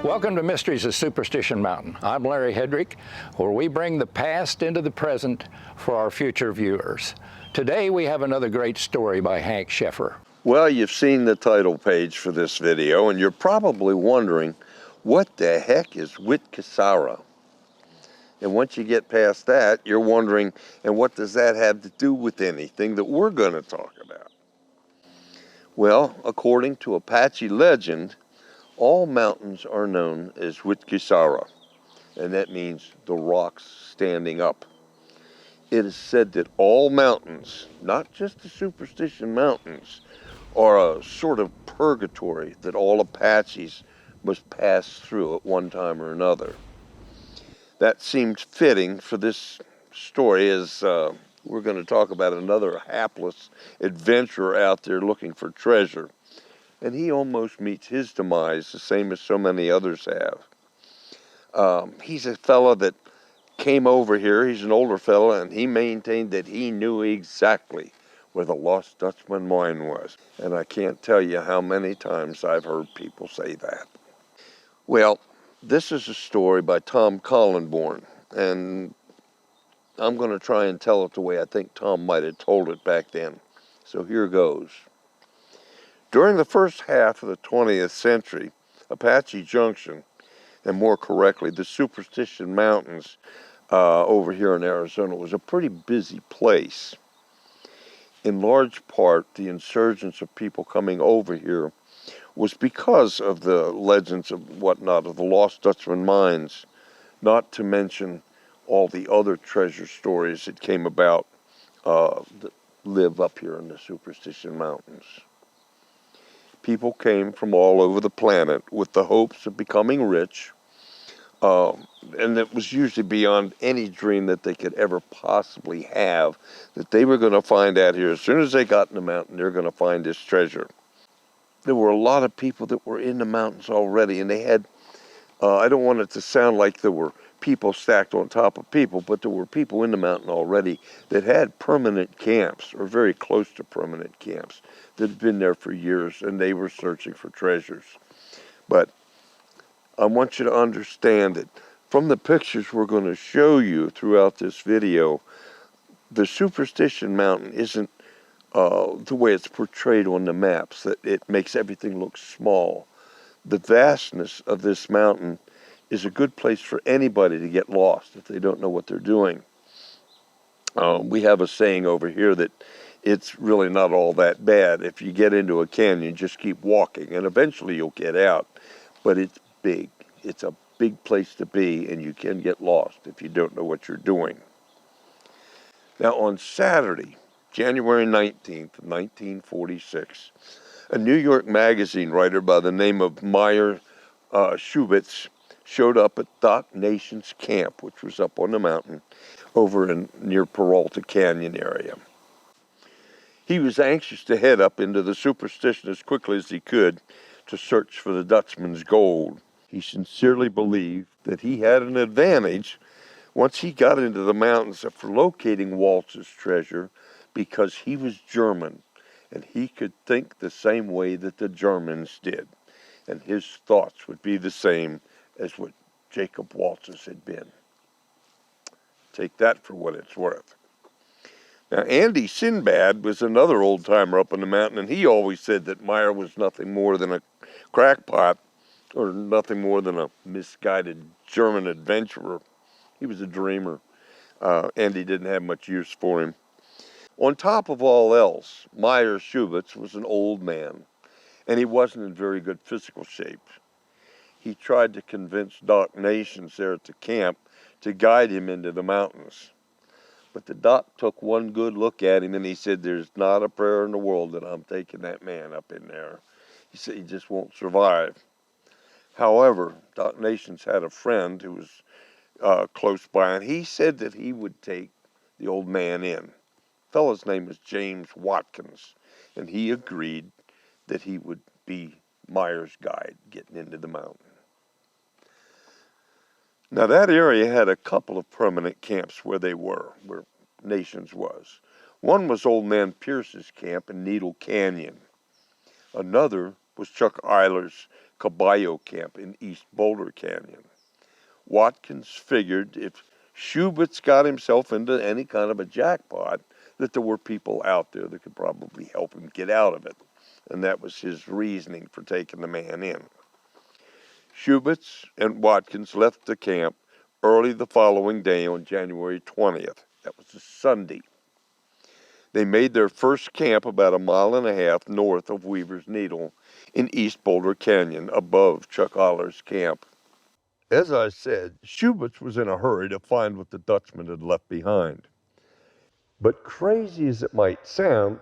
Welcome to Mysteries of Superstition Mountain. I'm Larry Hedrick, where we bring the past into the present for our future viewers. Today we have another great story by Hank Shaffer. Well, you've seen the title page for this video, and you're probably wondering, what the heck is Wittkesara? And once you get past that, you're wondering, and what does that have to do with anything that we're going to talk about? Well, according to Apache legend, all mountains are known as Wittkesara, and that means the rocks standing up. It is said that all mountains, not just the Superstition Mountains, are a sort of purgatory that all Apaches must pass through at one time or another. That seemed fitting for this story, as we're going to talk about another hapless adventurer out there looking for treasure. And he almost meets his demise the same as so many others have. He's a fella that came over here. He's an older fella, and he maintained that he knew exactly where the lost Dutchman mine was. And I can't tell you how many times I've heard people say that. Well, this is a story by Tom Collenborn, and I'm going to try and tell it the way I think Tom might have told it back then. So here goes. During the first half of the 20th century, Apache Junction, and more correctly, the Superstition Mountains over here in Arizona, was a pretty busy place. In large part, the insurgence of people coming over here was because of the legends of whatnot of the lost Dutchman mines, not to mention all the other treasure stories that came about that live up here in the Superstition Mountains. People came from all over the planet with the hopes of becoming rich, and it was usually beyond any dream that they could ever possibly have, that they were going to find out here. As soon as they got in the mountain, they're going to find this treasure. There were a lot of people that were in the mountains already, and they had, I don't want it to sound like there were people stacked on top of people, but there were people in the mountain already that had permanent camps, or very close to permanent camps, that had been there for years, and they were searching for treasures. But I want you to understand that from the pictures we're going to show you throughout this video, the Superstition Mountain isn't the way it's portrayed on the maps, that it makes everything look small. The vastness of this mountain is a good place for anybody to get lost if they don't know what they're doing. We have a saying over here that it's really not all that bad. If you get into a canyon, just keep walking, and eventually you'll get out. But it's big. It's a big place to be, and you can get lost if you don't know what you're doing. Now, on Saturday, January 19th, 1946, a New York Magazine writer by the name of Meyer Schubitz showed up at Doc Nation's camp, which was up on the mountain over near Peralta Canyon area. He was anxious to head up into the Superstition as quickly as he could to search for the Dutchman's gold. He sincerely believed that he had an advantage once he got into the mountains for locating Waltz's treasure, because he was German, and he could think the same way that the Germans did, and his thoughts would be the same as what Jacob Waltz's had been. Take that for what it's worth. Now, Andy Sinbad was another old-timer up on the mountain, and he always said that Meyer was nothing more than a crackpot, or nothing more than a misguided German adventurer. He was a dreamer. Andy didn't have much use for him. On top of all else, Meyer Schubitz was an old man, and he wasn't in very good physical shape. He tried to convince Doc Nations there at the camp to guide him into the mountains. But the doc took one good look at him, and he said, "There's not a prayer in the world that I'm taking that man up in there." He said he just won't survive. However, Doc Nations had a friend who was close by, and he said that he would take the old man in. The fellow's name was James Watkins, and he agreed that he would be Meyer's guide getting into the mountain. Now, that area had a couple of permanent camps where Nations was. One was Old Man Pierce's camp in Needle Canyon. Another was Chuck Eiler's Caballo Camp in East Boulder Canyon. Watkins figured if Schubitz got himself into any kind of a jackpot, that there were people out there that could probably help him get out of it. And that was his reasoning for taking the man in. Schubitz and Watkins left the camp early the following day on January 20th. That was a Sunday. They made their first camp about 1.5 miles north of Weaver's Needle in East Boulder Canyon, above Chuck Oller's camp. As I said, Schubitz was in a hurry to find what the Dutchman had left behind. But crazy as it might sound,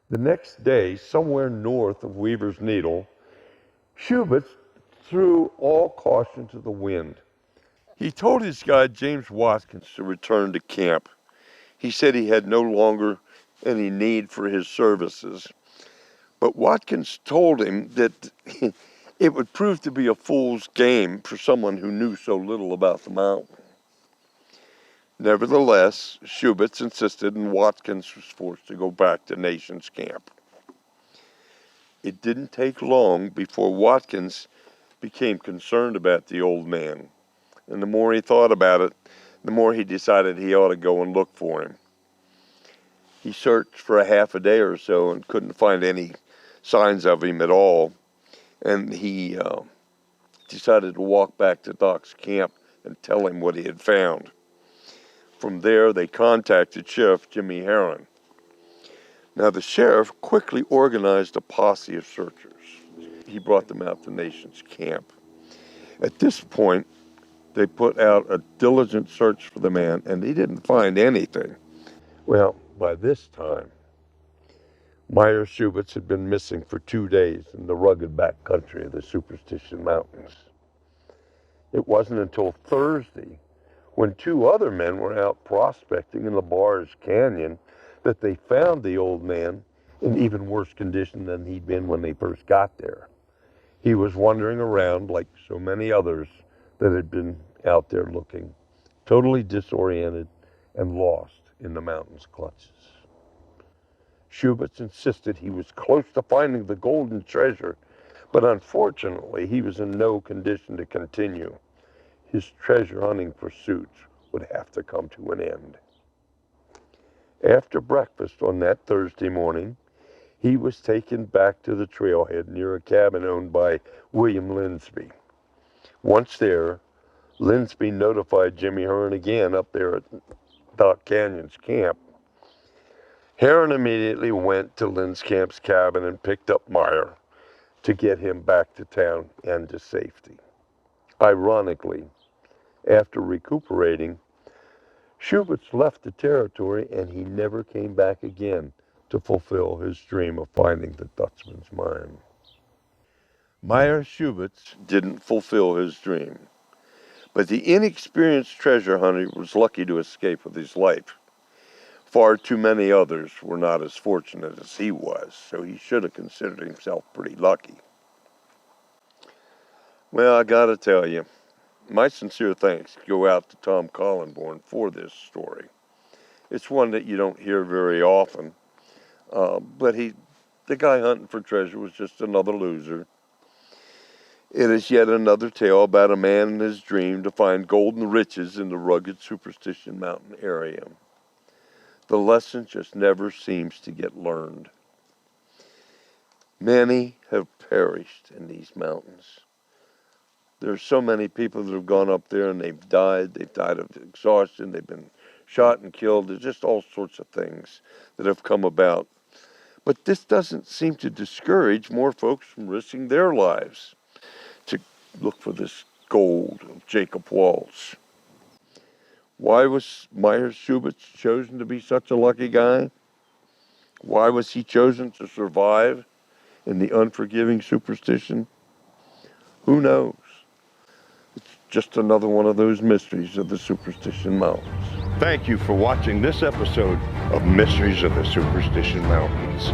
the next day, somewhere north of Weaver's Needle, Schubitz threw all caution to the wind. He told his guide, James Watkins, to return to camp. He said he had no longer any need for his services. But Watkins told him that it would prove to be a fool's game for someone who knew so little about the mountain. Nevertheless, Schubitz insisted, and Watkins was forced to go back to Nation's camp. It didn't take long before Watkins became concerned about the old man. And the more he thought about it, the more he decided he ought to go and look for him. He searched for a half a day or so and couldn't find any signs of him at all. And he decided to walk back to Doc's camp and tell him what he had found. From there, they contacted Sheriff Jimmy Herron. Now, the sheriff quickly organized a posse of searchers. He brought them out to Nation's camp. At this point, they put out a diligent search for the man, and they didn't find anything. Well, by this time, Meyer Schubitz had been missing for 2 days in the rugged backcountry of the Superstition Mountains. It wasn't until Thursday, when 2 other men were out prospecting in the Bars Canyon, that they found the old man in even worse condition than he'd been when they first got there. He was wandering around like so many others that had been out there looking, totally disoriented and lost in the mountain's clutches. Schubitz insisted he was close to finding the golden treasure, but unfortunately he was in no condition to continue. His treasure hunting pursuits would have to come to an end. After breakfast on that Thursday morning, he was taken back to the trailhead near a cabin owned by William Linsby. Once there, Linsby notified Jimmy Herron again up there at Doc Canyon's camp. Herron immediately went to Linscamp's cabin and picked up Meyer to get him back to town and to safety. Ironically, after recuperating, Schubitz left the territory and he never came back again to fulfill his dream of finding the Dutchman's mine. Meyer Schubitz didn't fulfill his dream, but the inexperienced treasure hunter was lucky to escape with his life. Far too many others were not as fortunate as he was, so he should have considered himself pretty lucky. Well, I gotta tell you, my sincere thanks go out to Tom Collenborn for this story. It's one that you don't hear very often, but the guy hunting for treasure was just another loser. It is yet another tale about a man and his dream to find golden riches in the rugged Superstition Mountain area. The lesson just never seems to get learned. Many have perished in these mountains. There are so many people that have gone up there and they've died. They've died of exhaustion. They've been shot and killed. There's just all sorts of things that have come about. But this doesn't seem to discourage more folks from risking their lives to look for this gold of Jacob Waltz. Why was Meyer Schubitz chosen to be such a lucky guy? Why was he chosen to survive in the unforgiving superstition? Who knows? It's just another one of those mysteries of the Superstition Mountains. Thank you for watching this episode of Mysteries of the Superstition Mountains.